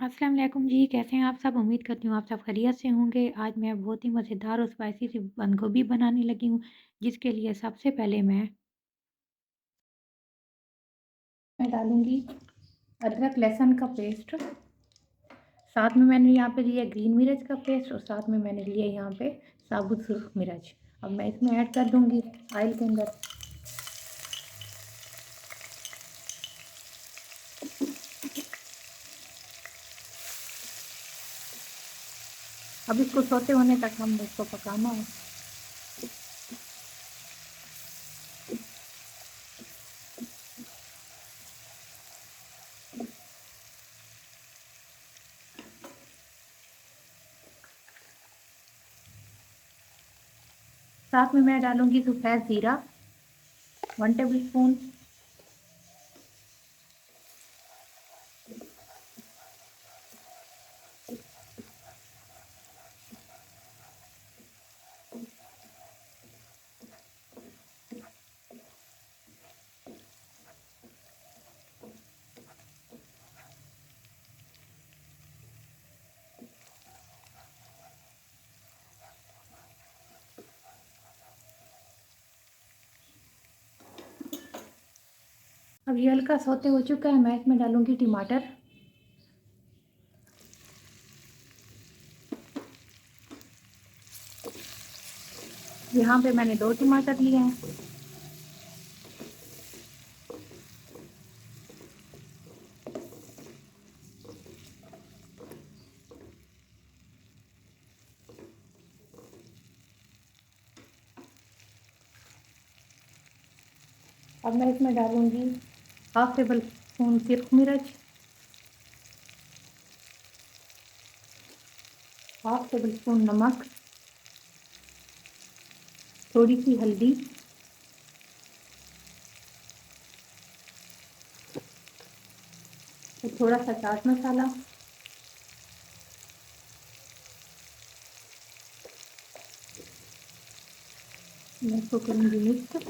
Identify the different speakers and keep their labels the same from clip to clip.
Speaker 1: अस्सलाम वालेकुम जी, कैसे हैं आप सब? उम्मीद करती हूँ आप सब खैरियत से होंगे। आज मैं बहुत ही मज़ेदार और स्पाइसी सी बंद गोभी बनाने लगी हूँ, जिसके लिए सबसे पहले मैं डालूँगी अदरक लहसुन का पेस्ट। साथ में मैंने यहाँ पे लिया ग्रीन मिर्च का पेस्ट और साथ में मैंने लिया यहाँ पे साबुत सुर्ख मिर्च। अब मैं इसमें ऐड कर दूँगी ऑयल के अंदर। अब इसको सोते होने तक हम इसको पकाना है। साथ में मैं डालूँगी सफ़ेद ज़ीरा 1 टेबल स्पून। अब ये हल्का सोते हो चुका है, मैं इसमें डालूँगी टमाटर। यहाँ पे मैंने 2 टमाटर लिए हैं। अब मैं इसमें डालूँगी हाफ टेबल स्पून सिर्फ मिर्च, हाफ टेबल स्पून नमक, थोड़ी सी हल्दी और थोड़ा सा चाट मसाला। मैं इसको करूँगी मिक्स।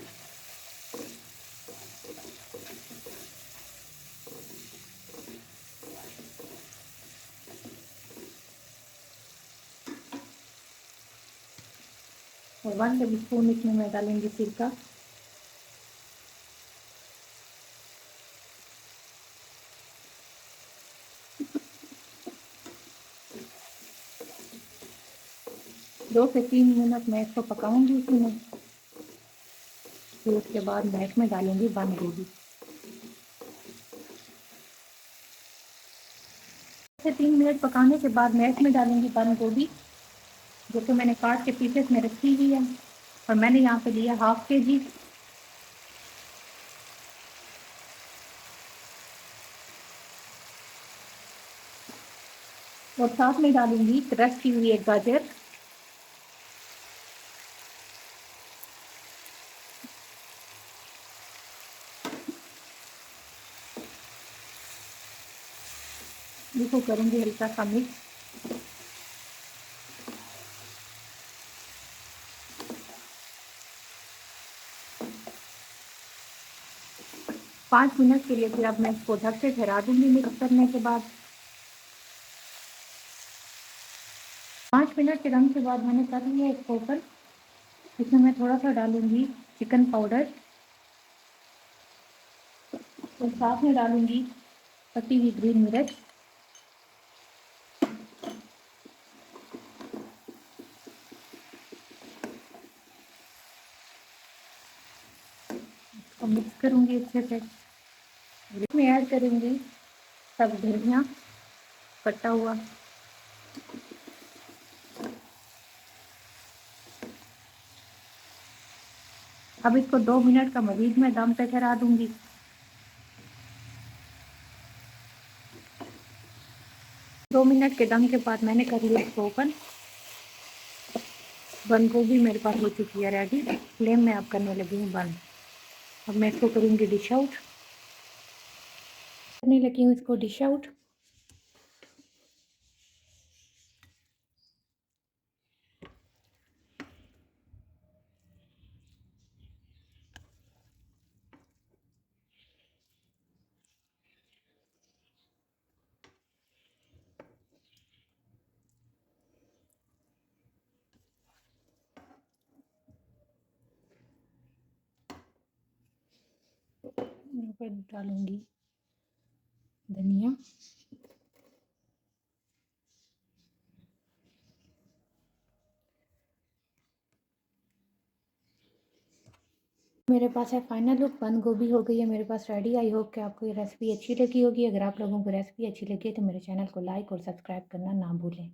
Speaker 1: और 1 टेबल स्पून इसमें मैं डालूँगी सिरका। दो से 3 मिनट मैं इसको पकाऊंगी इसी में। फिर उसके बाद मैं इसमें डालूँगी बंद गोभी। 3 मिनट पकाने के बाद मैं इसमें डालूँगी बंद गोभी, जो कि मैंने काट के पीसेस में रखी हुई है। और मैंने यहाँ पे लिया हाफ केजी। और साथ में डालूँगी क्रश की हुई एक गाजर। इसको करूँगी हल्का सा मिक्स। 5 मिनट के लिए फिर अब मैं इसको ढक के ठहरा दूँगी मिक्स करने के बाद। 5 मिनट के दम के बाद मैंने कर लिया इसको ओपन। इसमें मैं थोड़ा सा डालूँगी चिकन पाउडर और साथ में डालूँगी कटी हुई ग्रीन मिर्च। और मिक्स करूँगी अच्छे से। इसमें ऐड करूँगी सब धनिया कटा हुआ। अब इसको 2 मिनट का मज़ीद मैं दम पे ठहरा दूँगी। 2 मिनट के दम के बाद मैंने कर लिया इसको ओपन। बंद गोभी मेरे पास हो चुकी है रेडी। फ्लेम में अब करने लगी हूँ बंद। अब मैं इसको करूँगी डिश आउट। करने लगी हूँ इसको डिश आउट। यहाँ पर डालूँगी धनिया, मेरे पास है फाइनल लुक। बंद गोभी हो गई है मेरे पास रेडी। आई होप कि आपको ये रेसिपी अच्छी लगी होगी। अगर आप लोगों को रेसिपी अच्छी लगी है तो मेरे चैनल को लाइक और सब्सक्राइब करना ना भूलें।